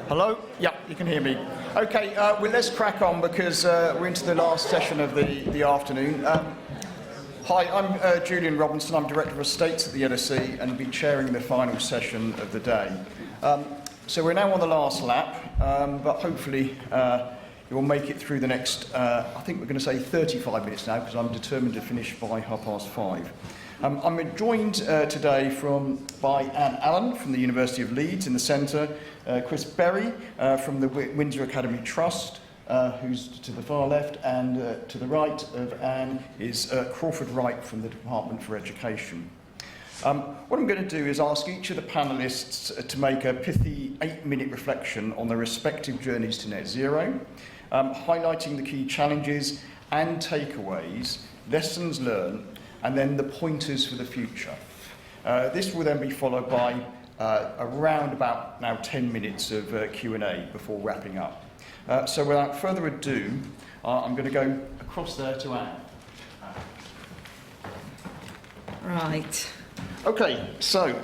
Hello? Yeah, you can hear me. Okay, well, let's crack on because we're into the last session of the afternoon. Hi, I'm Julian Robinson. I'm Director of Estates at the LSE and will be chairing the final session of the day. So we're now on the last lap, but hopefully you'll make it through the next, I think we're going to say 35 minutes now because I'm determined to finish by 5:30. I'm joined today by Anne Allen from the University of Leeds in the centre, Chris Berry from the Windsor Academy Trust, who's to the far left, and to the right of Anne is Crawford Wright from the Department for Education. What I'm going to do is ask each of the panellists to make a pithy 8-minute reflection on their respective journeys to net zero, highlighting the key challenges and takeaways, lessons learned, and then the pointers for the future. This will then be followed by around about now 10 minutes of Q&A before wrapping up. So without further ado, I'm going to go across there to Anne. Right. Okay, so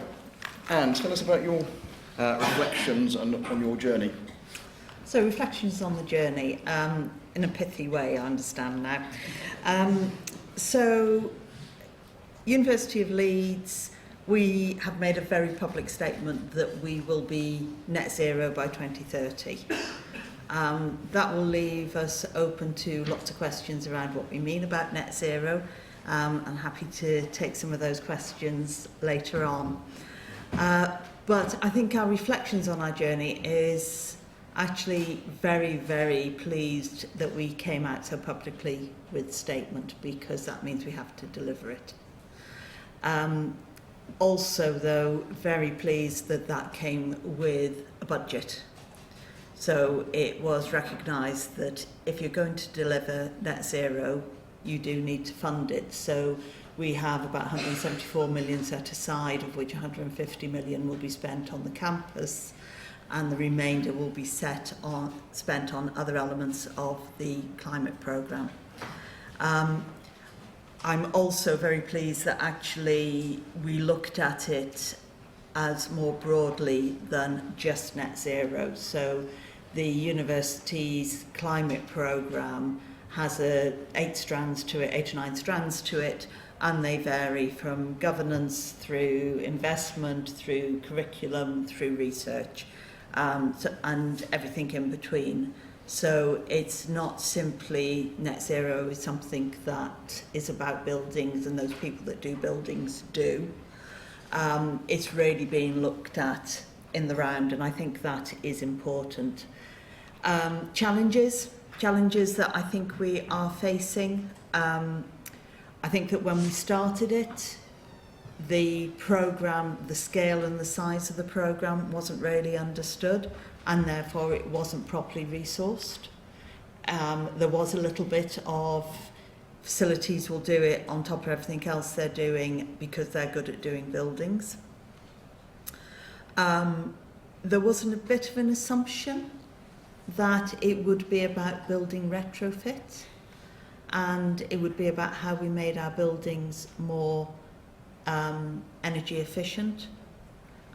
Anne, tell us about your reflections on your journey. So reflections on the journey, in a pithy way, I understand now. So, University of Leeds, we have made a very public statement that we will be net zero by 2030. That will leave us open to lots of questions around what we mean about net zero. I'm happy to take some of those questions later on. But I think our reflections on our journey is actually very, very pleased that we came out so publicly with a statement, because that means we have to deliver it. Also, though, very pleased that that came with a budget. So it was recognised that if you're going to deliver net zero, you do need to fund it. So we have about 174 million set aside, of which 150 million will be spent on the campus, and the remainder will be spent on other elements of the climate programme. I'm also very pleased that actually we looked at it as more broadly than just net zero. So the university's climate programme has 8 or 9 strands to it, and they vary from governance through investment, through curriculum, through research, and everything in between. So it's not simply net zero is something that is about buildings and those people that do buildings do. It's really being looked at in the round, and I think that is important. Challenges that I think we are facing. I think that when we started it, the programme, the scale and the size of the programme wasn't really understood, and therefore it wasn't properly resourced. There was a little bit of facilities will do it on top of everything else they're doing because they're good at doing buildings. There wasn't a bit of an assumption that it would be about building retrofit, and it would be about how we made our buildings more energy efficient.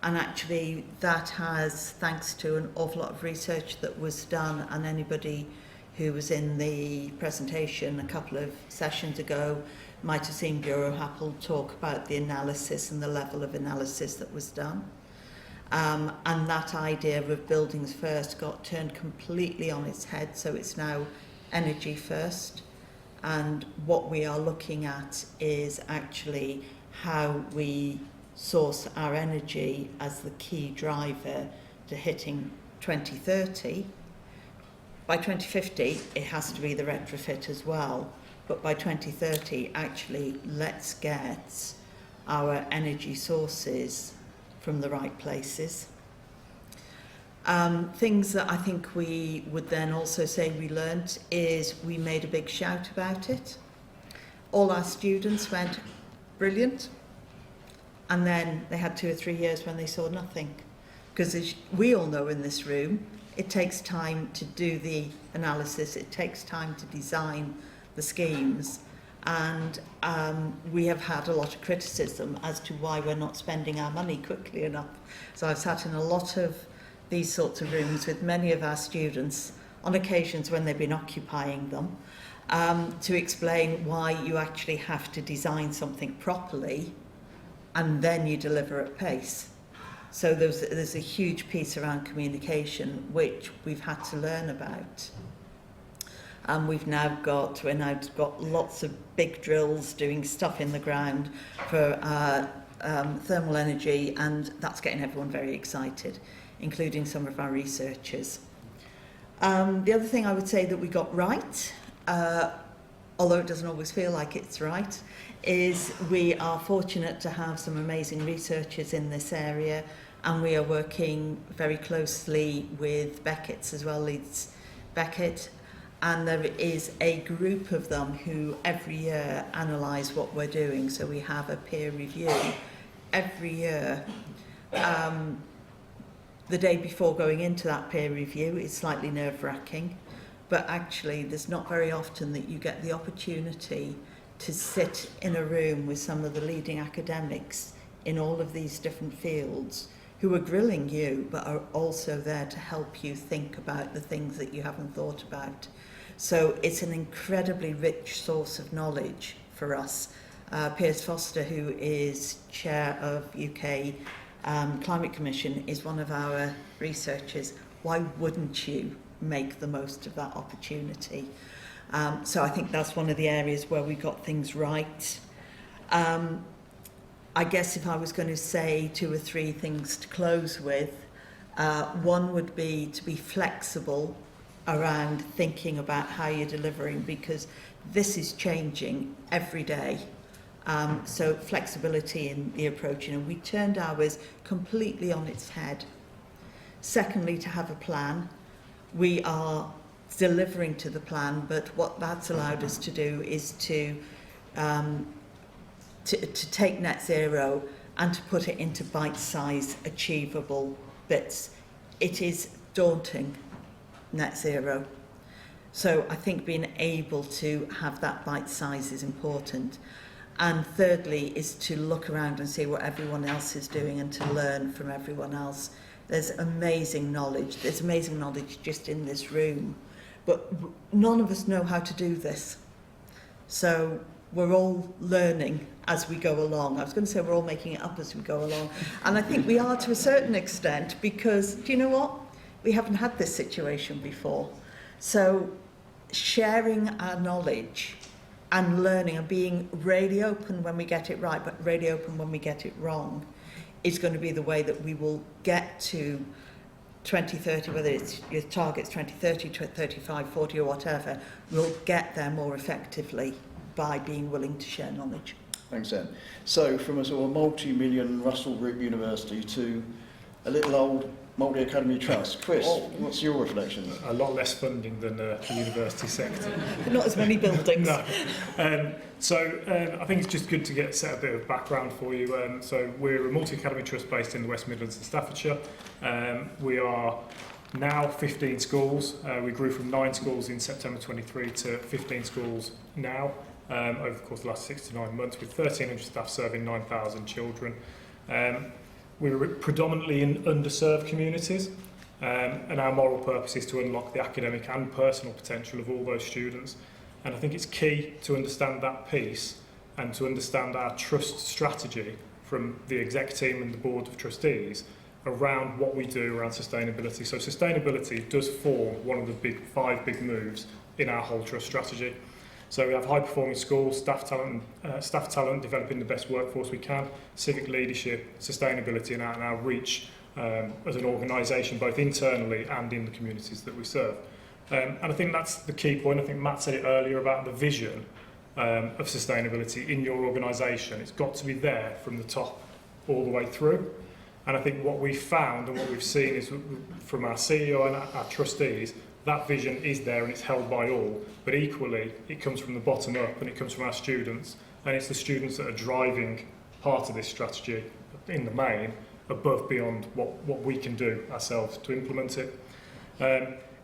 And actually that has, thanks to an awful lot of research that was done, and anybody who was in the presentation a couple of sessions ago might have seen Bureau Happel talk about the analysis and the level of analysis that was done. And that idea of buildings first got turned completely on its head, so it's now energy first. And what we are looking at is actually how we source our energy as the key driver to hitting 2030. By 2050, it has to be the retrofit as well. But by 2030, actually, let's get our energy sources from the right places. Things that I think we would then also say we learnt is we made a big shout about it. All our students went, brilliant. And then they had 2 or 3 years when they saw nothing. Because as we all know in this room, it takes time to do the analysis, it takes time to design the schemes. And we have had a lot of criticism as to why we're not spending our money quickly enough. So I've sat in a lot of these sorts of rooms with many of our students on occasions when they've been occupying them, to explain why you actually have to design something properly and then you deliver at pace. So there's a huge piece around communication which we've had to learn about. And we're now got lots of big drills doing stuff in the ground for thermal energy, and that's getting everyone very excited, including some of our researchers. The other thing I would say that we got right, although it doesn't always feel like it's right, is we are fortunate to have some amazing researchers in this area, and we are working very closely with Beckett's as well, Leeds Beckett, and there is a group of them who every year analyse what we're doing. So we have a peer review every year. The day before going into that peer review is slightly nerve-wracking, but actually there's not very often that you get the opportunity to sit in a room with some of the leading academics in all of these different fields who are grilling you but are also there to help you think about the things that you haven't thought about. So it's an incredibly rich source of knowledge for us. Piers Foster, who is chair of UK Climate Commission, is one of our researchers. Why wouldn't you make the most of that opportunity? So I think that's one of the areas where we got things right. I guess if I was going to say 2 or 3 things to close with, one would be to be flexible around thinking about how you're delivering, because this is changing every day. So flexibility in the approach, we turned ours completely on its head. Secondly, to have a plan. We are delivering to the plan, but what that's allowed us to do is to take net zero and to put it into bite-sized, achievable bits. It is daunting, net zero. So I think being able to have that bite size is important. And thirdly is to look around and see what everyone else is doing and to learn from everyone else. There's amazing knowledge. There's amazing knowledge just in this room. But none of us know how to do this. So we're all learning as we go along. I was going to say we're all making it up as we go along. And I think we are to a certain extent because, do you know what? We haven't had this situation before. So sharing our knowledge and learning and being really open when we get it right, but really open when we get it wrong, is going to be the way that we will get to 2030, whether it's your targets 2030, 35, 40 or whatever, we'll get there more effectively by being willing to share knowledge. Thanks, Anne. So from a sort of multi-million Russell Group university to a little old multi-academy trust. Chris, what's your reflections? A lot less funding than the university sector. Not as many buildings. No. I think it's just good to set a bit of background for you. So we're a multi-academy trust based in the West Midlands and Staffordshire. We are now 15 schools. We grew from 9 schools in September 23 to 15 schools now over the course of the last 6 to 9 months, with 1,300 staff serving 9,000 children. We're predominantly in underserved communities, and our moral purpose is to unlock the academic and personal potential of all those students. And I think it's key to understand that piece and to understand our trust strategy from the exec team and the board of trustees around what we do around sustainability. So sustainability does form one of the 5 big moves in our whole trust strategy. So we have high-performing schools, staff talent, developing the best workforce we can, civic leadership, sustainability, and our reach as an organisation, both internally and in the communities that we serve. And I think that's the key point. I think Matt said it earlier about the vision of sustainability in your organisation. It's got to be there from the top all the way through. And I think what we've found and what we've seen is from our CEO and our trustees, that vision is there and it's held by all, but equally it comes from the bottom up and it comes from our students, and it's the students that are driving part of this strategy in the main above beyond what we can do ourselves to implement it.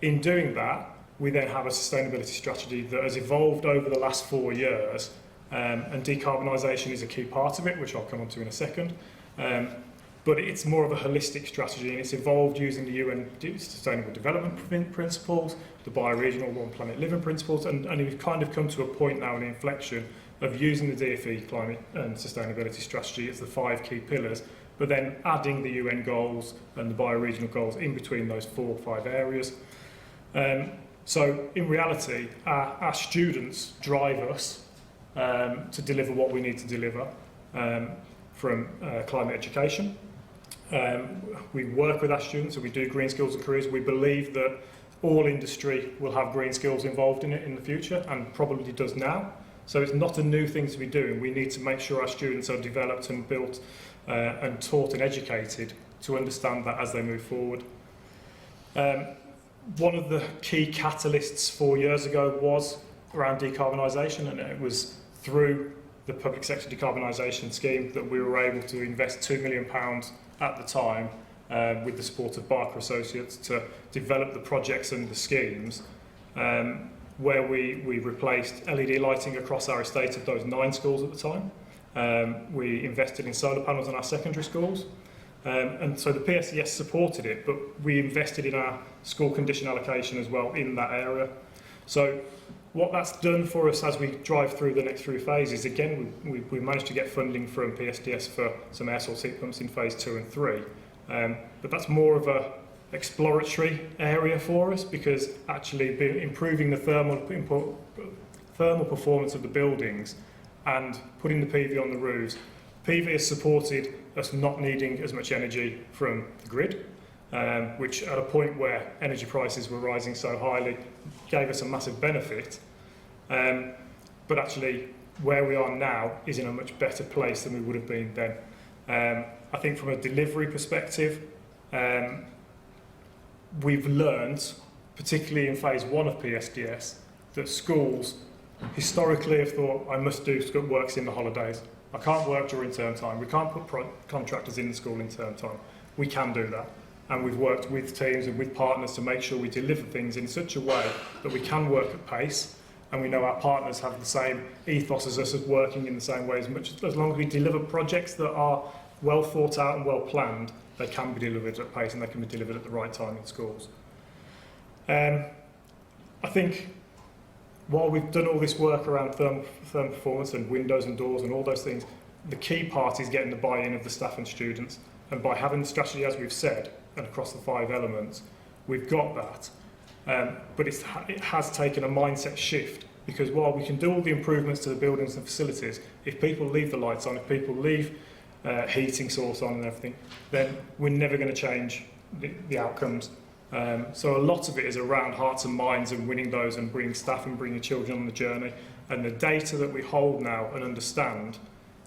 In doing that, we then have a sustainability strategy that has evolved over the last 4 years, and decarbonisation is a key part of it, which I'll come on to in a second. but it's more of a holistic strategy, and it's evolved using the UN Sustainable Development Principles, the bioregional One Planet Living Principles, and we've kind of come to a point now, an inflection, of using the DFE climate and sustainability strategy as the 5 key pillars, but then adding the UN goals and the bioregional goals in between those 4 or 5 areas. So in reality, our students drive us to deliver what we need to deliver from climate education. We work with our students, and we do green skills and careers. We believe that all industry will have green skills involved in it in the future, and probably does now. So it's not a new thing to be doing. We need to make sure our students are developed and built and taught and educated to understand that as they move forward. One of the key catalysts 4 years ago was around decarbonisation, and it was through the public sector decarbonisation scheme that we were able to invest £2 million at the time with the support of Barker Associates to develop the projects and the schemes where we replaced LED lighting across our estate of those 9 schools at the time. We invested in solar panels in our secondary schools. And so the PSES supported it, but we invested in our school condition allocation as well in that area. So what that's done for us as we drive through the next 3 phases, again, we managed to get funding from PSDS for some air source heat pumps in phase 2 and 3. But that's more of a exploratory area for us, because actually improving the thermal performance of the buildings and putting the PV on the roofs. PV has supported us not needing as much energy from the grid, which at a point where energy prices were rising so highly gave us a massive benefit. But actually where we are now is in a much better place than we would have been then. I think from a delivery perspective, we've learned, particularly in phase 1 of PSDS, that schools historically have thought, I must do works in the holidays. I can't work during term time. We can't put contractors in the school in term time. We can do that. And we've worked with teams and with partners to make sure we deliver things in such a way that we can work at pace. And we know our partners have the same ethos as us, as working in the same way. As long as we deliver projects that are well thought out and well planned, they can be delivered at pace and they can be delivered at the right time in schools. I think while we've done all this work around thermal performance and windows and doors and all those things, the key part is getting the buy-in of the staff and students. And by having the strategy, as we've said, and across the 5 elements, we've got that. But it has taken a mindset shift, because while we can do all the improvements to the buildings and facilities, if people leave the lights on, if people leave heating source on and everything, then we're never going to change the outcomes. So a lot of it is around hearts and minds and winning those and bringing staff and bringing children on the journey. And the data that we hold now and understand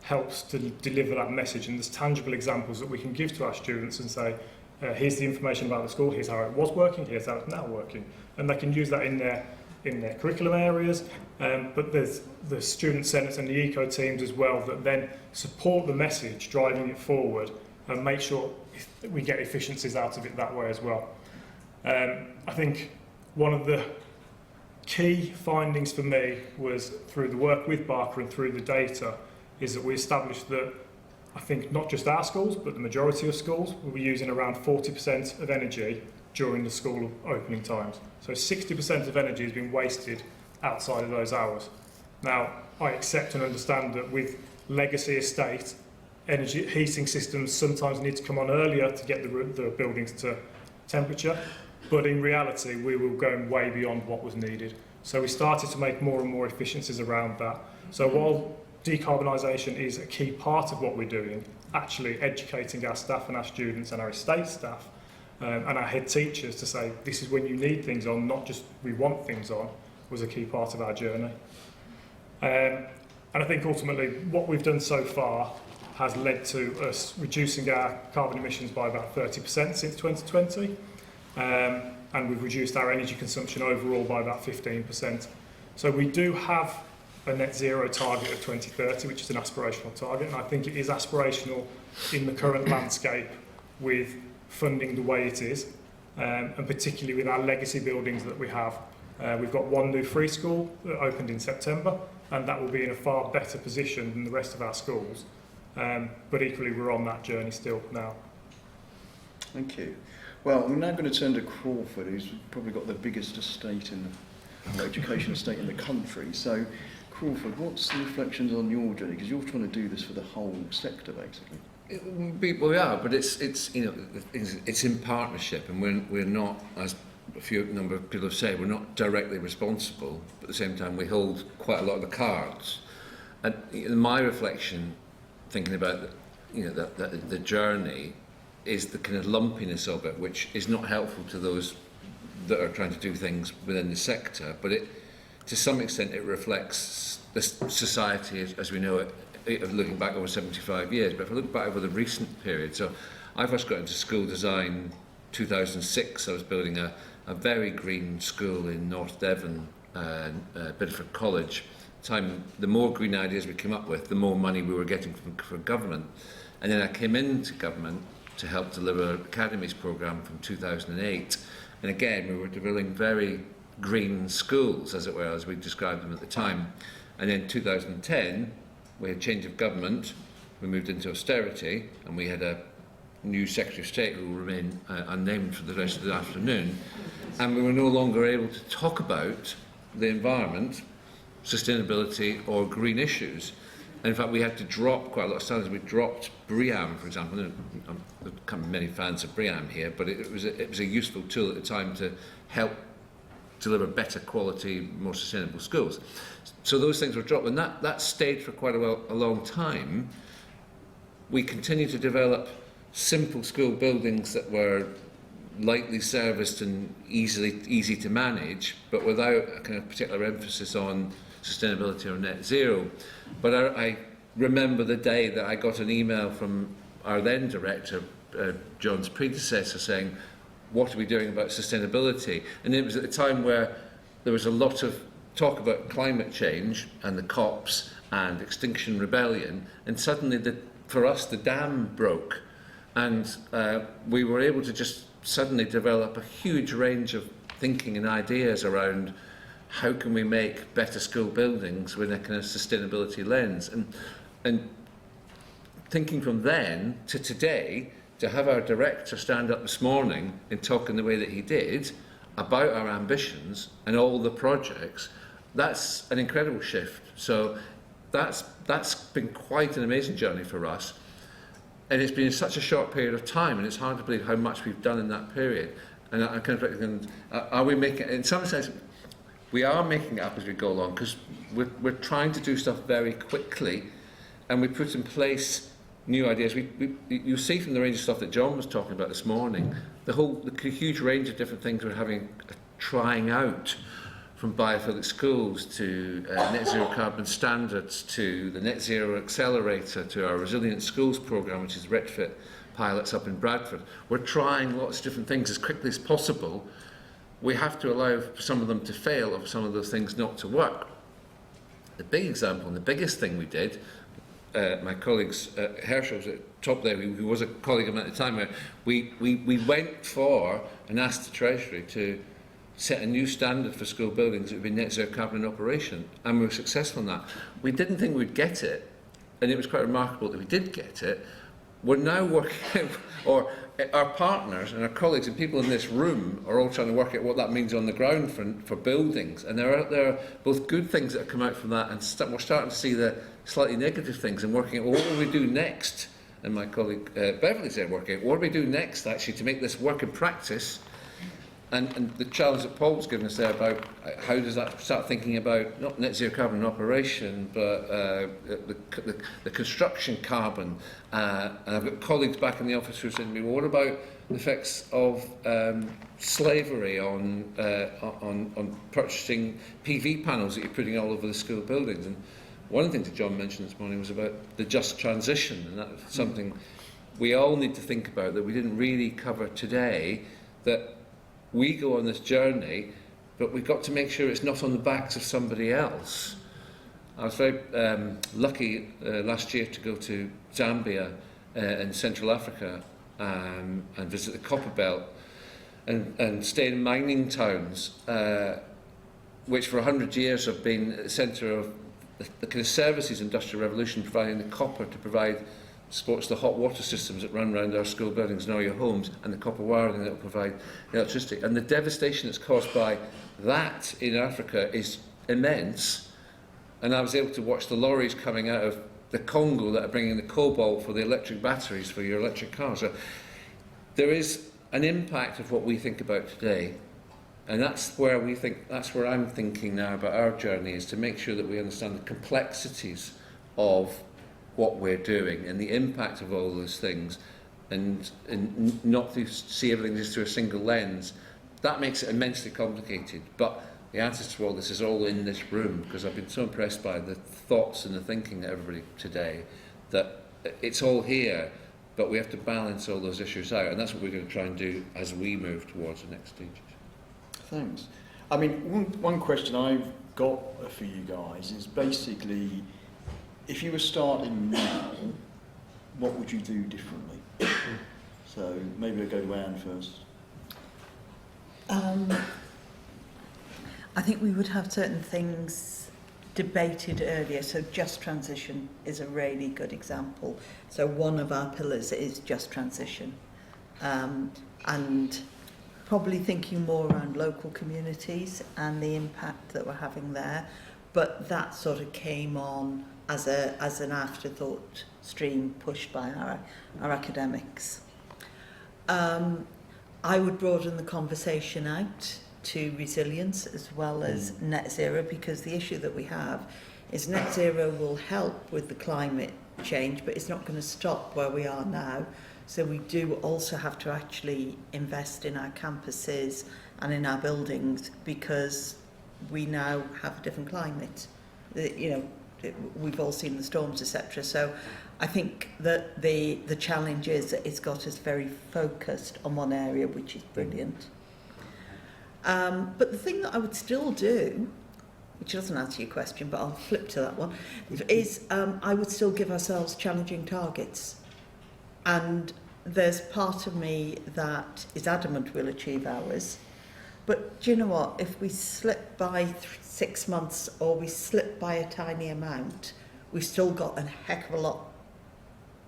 helps to deliver that message. And there's tangible examples that we can give to our students and say, here's the information about the school, here's how it was working, here's how it's now working. And they can use that in their curriculum areas. But there's the student senates and the eco teams as well that then support the message, driving it forward, and make sure we get efficiencies out of it that way as well. I think one of the key findings for me was through the work with Barker and through the data is that we established that I think not just our schools but the majority of schools will be using around 40% of energy during the school opening times. So 60% of energy has been wasted outside of those hours. Now I accept and understand that with legacy estate, energy heating systems sometimes need to come on earlier to get the buildings to temperature. But in reality, we were going way beyond what was needed. So we started to make more and more efficiencies around that. So while decarbonisation is a key part of what we're doing, actually educating our staff and our students and our estate staff and our head teachers to say, this is when you need things on, not just we want things on, was a key part of our journey. And I think ultimately what we've done so far has led to us reducing our carbon emissions by about 30% since 2020. And we've reduced our energy consumption overall by about 15%. So we do have a net zero target of 2030, which is an aspirational target, and I think it is aspirational in the current landscape with funding the way it is, and particularly with our legacy buildings that we have. We've got one new free school that opened in September, and that will be in a far better position than the rest of our schools. But equally, we're on that journey still now. Thank you. Well, I'm now going to turn to Crawford, who's probably got the biggest estate education estate in the country. So, Crawford, what's the reflections on your journey? Because you're trying to do this for the whole sector, basically. We are, but it's in partnership, and we're not, as number of people have said, we're not directly responsible. But at the same time, we hold quite a lot of the cards. And my reflection, thinking about the journey, is the kind of lumpiness of it, which is not helpful to those that are trying to do things within the sector. But to some extent, it reflects the society as we know it, looking back over 75 years. But if I look back over the recent period, so I first got into school design 2006. I was building a very green school in North Devon, Bideford College. The more green ideas we came up with, the more money we were getting from government. And then I came into government to help deliver Academies programme from 2008. And again, we were developing very green schools, as it were, as we described them at the time. And then 2010, we had change of government, we moved into austerity, and we had a new Secretary of State who will remain unnamed for the rest of the afternoon. And we were no longer able to talk about the environment, sustainability or green issues. And in fact, we had to drop quite a lot of standards. We dropped BREEAM, for example. There aren't many fans of BREEAM here, but it was a useful tool at the time to help deliver better quality, more sustainable schools. So those things were dropped, and that stayed for quite a long time. We continued to develop simple school buildings that were lightly serviced and easy to manage, but without a kind of particular emphasis on sustainability or net zero. But I remember the day that I got an email from our then director, John's predecessor, saying, what are we doing about sustainability? And it was at a time where there was a lot of talk about climate change and the COPs and Extinction Rebellion, and suddenly for us the dam broke, and we were able to just suddenly develop a huge range of thinking and ideas around how can we make better school buildings with a kind of sustainability lens. And thinking from then to today, to have our director stand up this morning and talk in the way that he did about our ambitions and all the projects, that's an incredible shift. So that's been quite an amazing journey for us. And it's been in such a short period of time, and it's hard to believe how much we've done in that period. And I kind of are we making, in some sense, we are making it up as we go along, because we're trying to do stuff very quickly, and we put in place new ideas. You see from the range of stuff that John was talking about this morning, the huge range of different things we're trying out, from biophilic schools to net zero carbon standards to the net zero accelerator to our resilient schools programme, which is retrofit pilots up in Bradford. We're trying lots of different things as quickly as possible. We have to allow for some of them to fail or for some of those things not to work. The big example and the biggest thing we did, my colleagues, Herschel was at the top there, who was a colleague of mine at the time, where we went for and asked the Treasury to set a new standard for school buildings that would be net zero carbon in operation, and we were successful in that. We didn't think we'd get it, and it was quite remarkable that we did get it. We're now working, or our partners and our colleagues and people in this room are all trying to work out what that means on the ground for buildings, and there are both good things that have come out from that, and we're starting to see the slightly negative things and working out, well, what will we do next? And my colleague Beverly said, working out, what do we do next actually to make this work in practice? And the challenge that Paul's given us there about how does that start thinking about not net zero carbon in operation, but the construction carbon. And I've got colleagues back in the office who are saying to me, well, what about the effects of slavery on purchasing PV panels that you're putting all over the school buildings? And one of the things that John mentioned this morning was about the just transition, and that's something we all need to think about that we didn't really cover today, that we go on this journey, but we've got to make sure it's not on the backs of somebody else. I was very lucky last year to go to Zambia in Central Africa and visit the Copper Belt and stay in mining towns, which for 100 years have been a centre of the kind of services industrial revolution, providing the copper to provide supports the hot water systems that run around our school buildings and all your homes, and the copper wiring that will provide electricity. And the devastation that's caused by that in Africa is immense. And I was able to watch the lorries coming out of the Congo that are bringing the cobalt for the electric batteries for your electric cars. So there is an impact of what we think about today. And that's where I'm thinking now about our journey, is to make sure that we understand the complexities of what we're doing and the impact of all those things, and not to see everything just through a single lens. That makes it immensely complicated, but the answers to all this is all in this room, because I've been so impressed by the thoughts and the thinking of everybody today, that it's all here, but we have to balance all those issues out, and that's what we're going to try and do as we move towards the next stages. Thanks. I mean, one question I've got for you guys is basically, if you were starting now, what would you do differently? So maybe I'll go to Anne first. I think we would have certain things debated earlier. So just transition is a really good example. So one of our pillars is just transition. And probably thinking more around local communities and the impact that we're having there. But that sort of came on as an afterthought stream pushed by our academics. I would broaden the conversation out to resilience as well as net zero, because the issue that we have is net zero will help with the climate change, but it's not going to stop where we are now. So we do also have to actually invest in our campuses and in our buildings, because we now have a different climate. We've all seen the storms, etc. So I think that the challenge is that it's got us very focused on one area, which is brilliant. But the thing that I would still do, which doesn't answer your question, but I'll flip to that one, is I would still give ourselves challenging targets. And there's part of me that is adamant we'll achieve ours. But do you know what? If we slip by 6 months or we slip by a tiny amount, we've still got a heck of a lot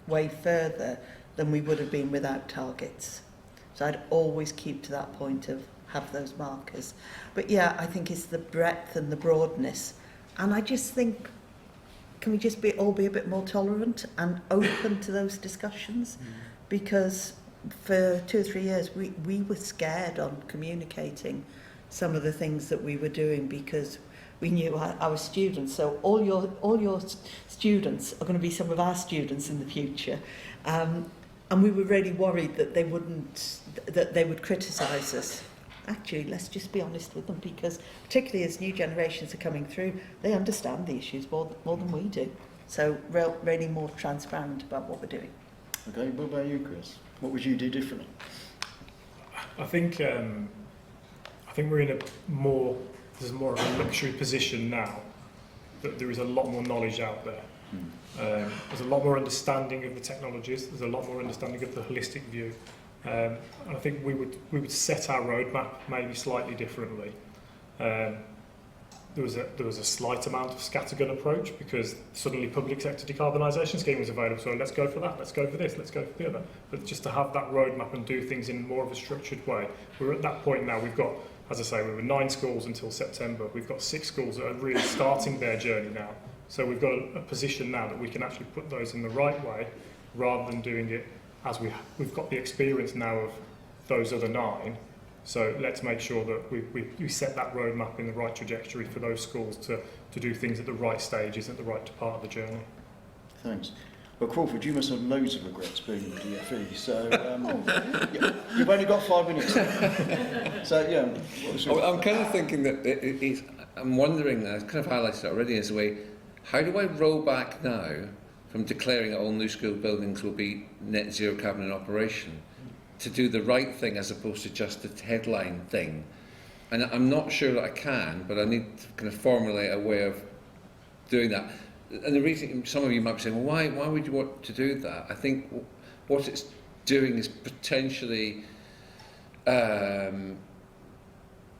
way further than we would have been without targets. So I'd always keep to that point of have those markers. But yeah, I think it's the breadth and the broadness. And I just think, can we just all be a bit more tolerant and open to those discussions? Because for 2 or 3 years, we were scared on communicating some of the things that we were doing, because we knew our students. So all your students are going to be some of our students in the future. And we were really worried that they would criticise us. Actually, let's just be honest with them, because particularly as new generations are coming through, they understand the issues more than we do. So really more transparent about what we're doing. Okay, what about you, Chris? What would you do differently? I think we're in there's more of a luxury position now, that there is a lot more knowledge out there. There's a lot more understanding of the technologies. There's a lot more understanding of the holistic view. And I think we would set our roadmap maybe slightly differently. There was a slight amount of scattergun approach, because suddenly public sector decarbonisation scheme was available. So let's go for that. Let's go for this. Let's go for the other. But just to have that roadmap and do things in more of a structured way. We're at that point now. We've got, as I say, we were 9 schools until September. We've got 6 schools that are really starting their journey now. So we've got a position now that we can actually put those in the right way, rather than doing it as we've got the experience now of those other 9. So let's make sure that we set that roadmap in the right trajectory for those schools to do things at the right stages, at the right part of the journey. Thanks. Well, Crawford, you must have loads of regrets being in the DFE, so you've only got 5 minutes. So, yeah. I'm kind of thinking that I'm wondering, I've kind of highlighted it already as a way, how do I roll back now from declaring that all new school buildings will be net zero carbon in operation, to do the right thing as opposed to just the headline thing? And I'm not sure that I can, but I need to kind of formulate a way of doing that. And the reason, some of you might be saying, well, why would you want to do that? I think what it's doing is potentially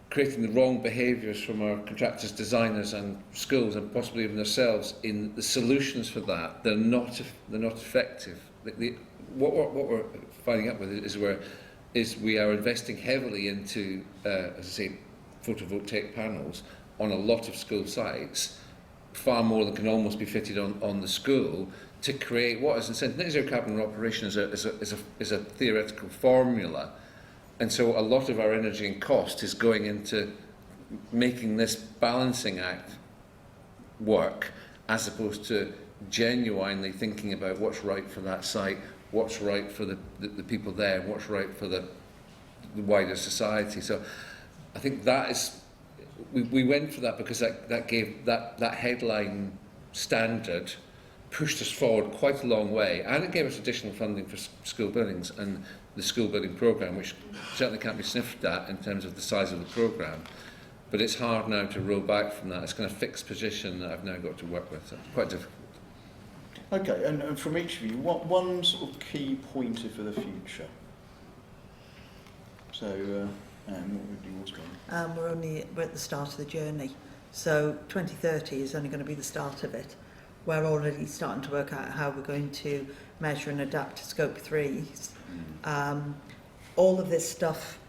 creating the wrong behaviours from our contractors, designers and schools and possibly even ourselves in the solutions for that, they're not effective. What we're finding out with it is we are investing heavily into, as I say, photovoltaic panels on a lot of school sites, far more than can almost be fitted on the school, to create what is in net zero carbon operation is a theoretical formula. And so a lot of our energy and cost is going into making this balancing act work, as opposed to genuinely thinking about what's right for that site, what's right for the people there, and what's right for the wider society. So I think that is, we went for that because that gave that headline standard, pushed us forward quite a long way, and it gave us additional funding for school buildings and the school building programme, which certainly can't be sniffed at in terms of the size of the programme. But it's hard now to roll back from that. It's kind of fixed position that I've now got to work with. So it's quite difficult. Okay, and from each of you, what one sort of key pointer for the future? So, Anne, what would yours be? We're at the start of the journey. So 2030 is only going to be the start of it. We're already starting to work out how we're going to measure and adapt to scope 3s. All of this stuff,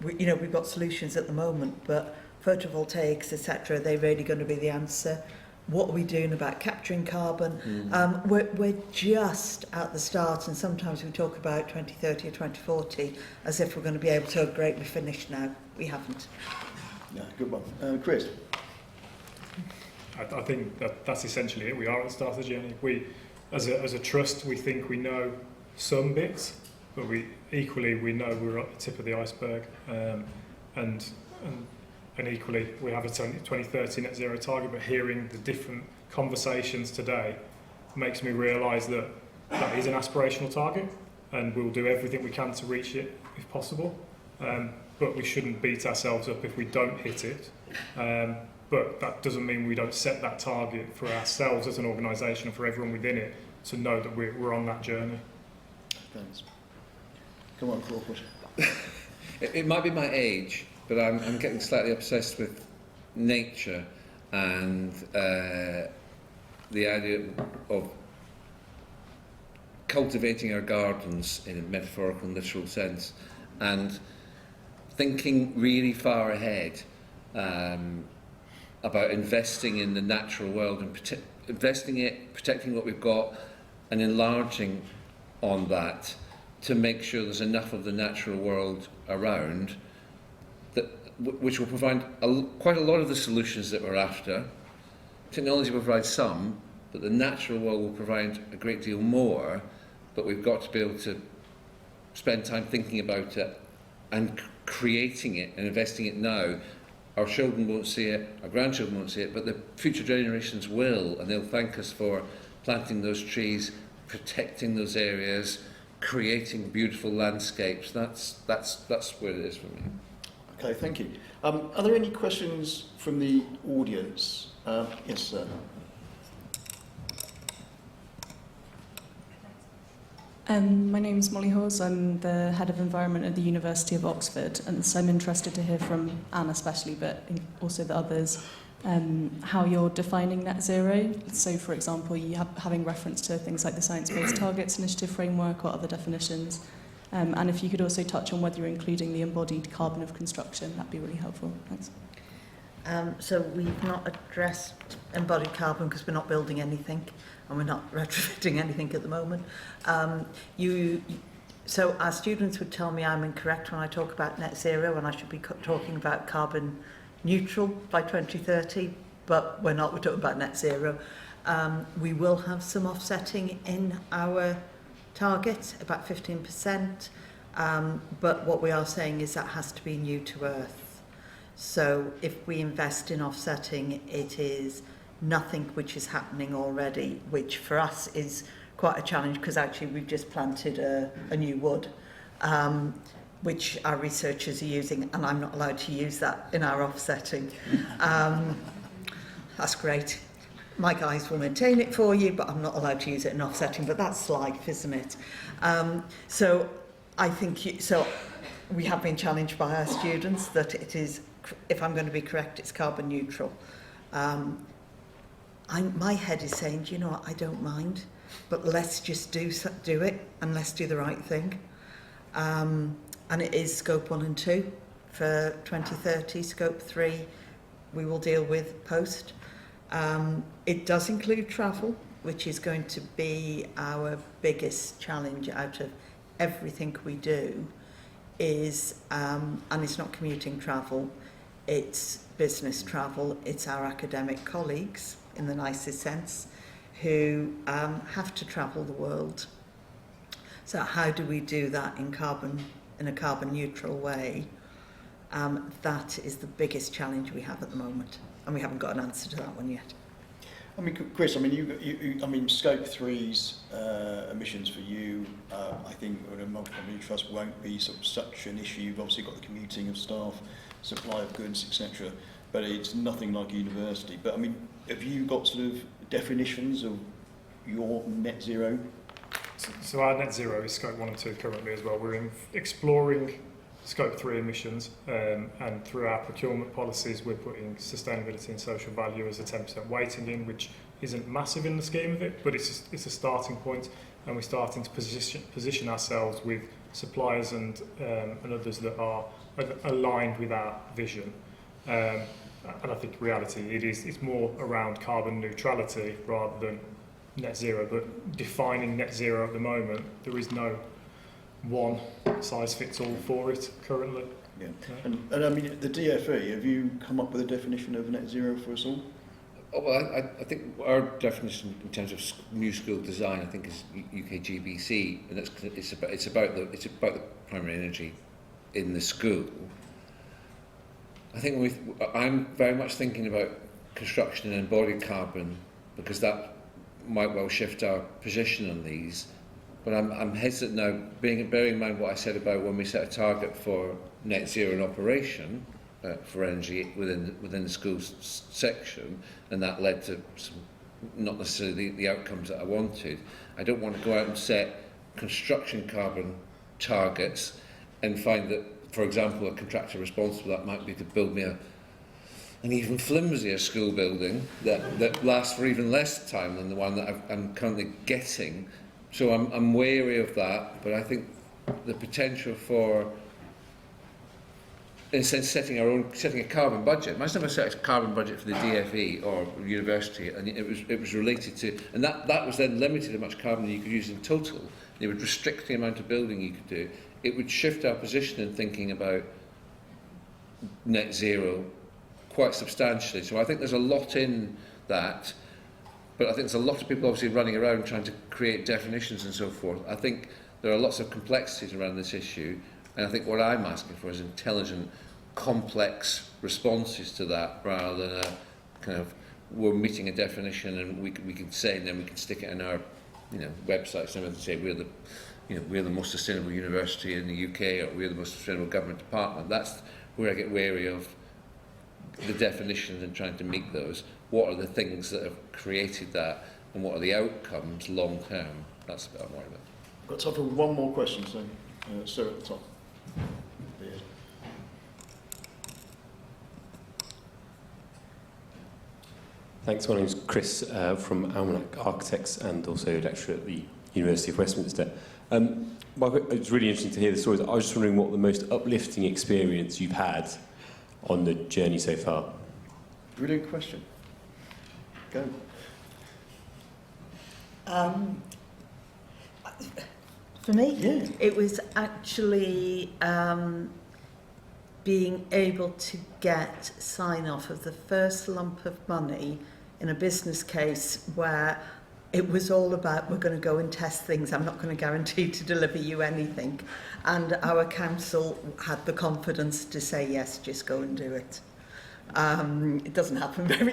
we've got solutions at the moment, but photovoltaics, etc., they're really going to be the answer. What are we doing about capturing carbon? We're just at the start, and sometimes we talk about 2030 or 2040 as if we're going to be able to have greatly finished now. We haven't. Yeah, good one. Chris? I think that's essentially it. We are at the start of the journey. We, as a trust, we think we know some bits, but we know we're at the tip of the iceberg, and equally we have a 2030 net zero target. But hearing the different conversations today makes me realise that is an aspirational target, and we'll do everything we can to reach it if possible. But we shouldn't beat ourselves up if we don't hit it. But that doesn't mean we don't set that target for ourselves as an organisation and for everyone within it to know that we're on that journey. Thanks. Come on, Crawford. It might be my age, but I'm getting slightly obsessed with nature and the idea of cultivating our gardens in a metaphorical and literal sense, and thinking really far ahead about investing in the natural world and protecting what we've got and enlarging on that to make sure there's enough of the natural world around which will provide quite a lot of the solutions that we're after. Technology will provide some, but the natural world will provide a great deal more, but we've got to be able to spend time thinking about it and creating it and investing it now. Our children won't see it, our grandchildren won't see it, but the future generations will, and they'll thank us for planting those trees, protecting those areas, creating beautiful landscapes. That's where it is for me. Okay, thank you. Are there any questions from the audience? Yes, sir. My name's Molly Hawes. I'm the Head of Environment at the University of Oxford, and so I'm interested to hear from Anne especially, but also the others, how you're defining net zero. So, for example, you having reference to things like the Science Based Targets Initiative framework or other definitions. And if you could also touch on whether you're including the embodied carbon of construction, that'd be really helpful. Thanks. So we've not addressed embodied carbon because we're not building anything and we're not retrofitting anything at the moment. So our students would tell me I'm incorrect when I talk about net zero and I should be talking about carbon neutral by 2030, but we're not, we're talking about net zero. We will have some offsetting in our target, about 15%, but what we are saying is that has to be new to Earth. So if we invest in offsetting, it is nothing which is happening already, which for us is quite a challenge because actually we've just planted a new wood, which our researchers are using, and I'm not allowed to use that in our offsetting. That's great. My guys will maintain it for you, but I'm not allowed to use it in offsetting, but that's life, isn't it? So I think, so we have been challenged by our students that it is if I'm going to be correct, it's carbon neutral. My head is saying, do you know what, I don't mind, but let's just do it, and let's do the right thing. And it is scope 1 and 2 for 2030. Scope 3 we will deal with post. It does include travel, which is going to be our biggest challenge out of everything we do, is and it's not commuting travel, it's business travel, it's our academic colleagues in the nicest sense who have to travel the world. So how do we do that in a carbon neutral way? That is the biggest challenge we have at the moment, and we haven't got an answer to that one yet. I mean, Chris, I mean, Scope 3's emissions for you, I think, in a multi-company trust won't be such an issue. You've obviously got the commuting of staff, supply of goods, etc. But it's nothing like a university. But I mean, have you got sort of definitions of your net zero? So our net zero is scope 1 and 2 currently as well. We're exploring scope 3 emissions, and through our procurement policies we're putting sustainability and social value as a 10% weighting in, which isn't massive in the scheme of it, but it's a starting point, and we're starting to position ourselves with suppliers and others that are aligned with our vision. And I think in reality it's more around carbon neutrality rather than net zero, but defining net zero at the moment, there is no one size fits all for it currently. Yeah. And I mean, the DFE, have you come up with a definition of net zero for us all? Oh, well, I think our definition in terms of new school design, I think, is UKGBC, and it's about the primary energy in the school. I think I'm very much thinking about construction and embodied carbon, because that might well shift our position on these. But I'm hesitant now, bearing in mind what I said about when we set a target for net zero in operation for energy within the schools section, and that led to some, not necessarily the outcomes that I wanted. I don't want to go out and set construction carbon targets and find that, for example, a contractor responsible that might be to build me an even flimsier school building that lasts for even less time than the one that I'm currently getting. So I'm wary of that, but I think the potential for, in a sense, setting a carbon budget. Imagine if I set a carbon budget for the DFE or university, and it was related to, and that was then limited how much carbon you could use in total. It would restrict the amount of building you could do. It would shift our position in thinking about net zero quite substantially. So I think there's a lot in that. But I think there's a lot of people obviously running around trying to create definitions and so forth. I think there are lots of complexities around this issue, and I think what I'm asking for is intelligent, complex responses to that, rather than a kind of, we're meeting a definition and we can say, and then we can stick it in our websites and say we're the most sustainable university in the UK, or we're the most sustainable government department. That's where I get wary of the definitions and trying to meet those. What are the things that have created that, and what are the outcomes long term? That's what I'm worried about. Got time for one more question, so Sir at the top. Yeah. Thanks. My name's Chris from Almanac Architects, and also lecturer at the University of Westminster. It's really interesting to hear the stories. I was just wondering what the most uplifting experience you've had on the journey so far. Brilliant question. Go. For me, Yeah. it was actually being able to get sign-off of the first lump of money in a business case where it was all about, we're going to go and test things, I'm not going to guarantee to deliver you anything. And our council had the confidence to say, yes, just go and do it. It doesn't happen very...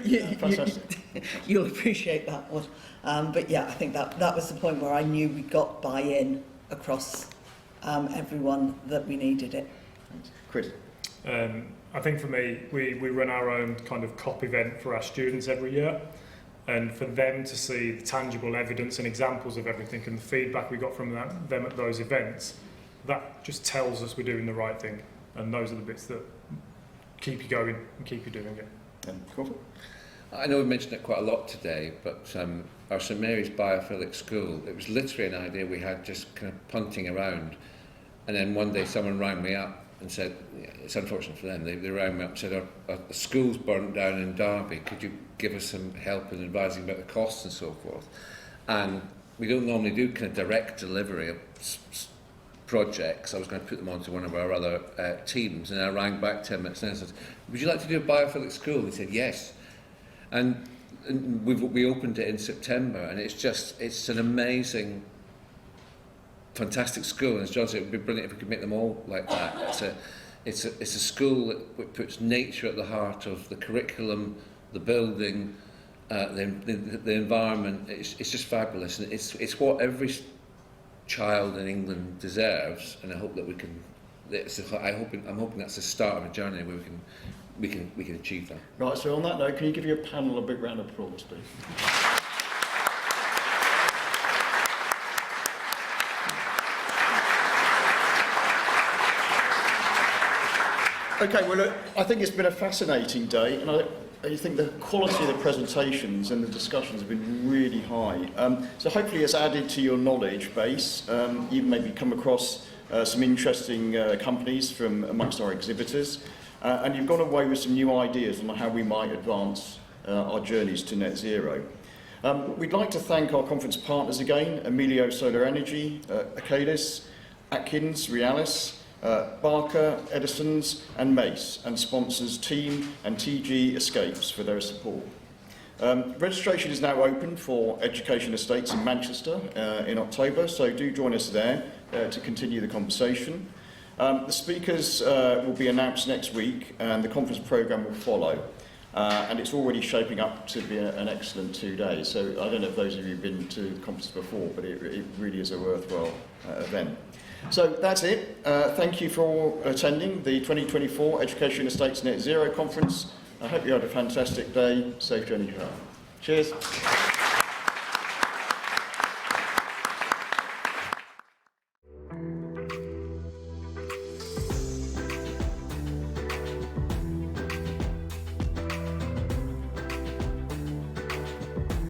You'll appreciate that one. But yeah, I think that was the point where I knew we got buy-in across everyone that we needed it. Thanks. Chris? I think for me, we run our own kind of COP event for our students every year. And for them to see the tangible evidence and examples of everything and the feedback we got from them at those events, that just tells us we're doing the right thing. And those are the bits that keep you going and keep you doing it. Crawford? I know we mentioned it quite a lot today, but our St Mary's biophilic school, it was literally an idea we had just kind of punting around. And then one day someone rang me up and said, yeah, it's unfortunate for them, they rang me up and said, our school's burnt down in Derby, could you give us some help in advising about the costs and so forth? And we don't normally do kind of direct delivery of projects. I was going to put them onto one of our other teams, and I rang back 10 minutes later and said, would you like to do a biophilic school? They said yes. And we opened it in September, and it's an amazing, fantastic school. And as John said, it would be brilliant if we could make them all like that. It's a school that puts nature at the heart of the curriculum, the building, the environment. It's just fabulous, and it's what every child in England deserves. And I hope that we can. I'm hoping that's the start of a journey where we can achieve that. Right, so on that note, can you give your panel a big round of applause, please? Okay, well, look, I think it's been a fascinating day, and I think the quality of the presentations and the discussions have been really high. So hopefully it's added to your knowledge base. You've maybe come across some interesting companies from amongst our exhibitors. And you've gone away with some new ideas on how we might advance our journeys to net zero. We'd like to thank our conference partners again, Emilio Solar Energy, Acalis, Atkins, Realis, Barker, Edison's and Mace, and sponsors Team and TG Escapes for their support. Registration is now open for Education Estates in Manchester in October, so do join us there to continue the conversation. The speakers will be announced next week, and the conference programme will follow. And it's already shaping up to be an excellent 2 days. So I don't know if those of you have been to conferences before, but it really is a worthwhile event. So that's it. Thank you for attending the 2024 Education Estates Net Zero Conference. I hope you had a fantastic day. Safe journey home. Cheers.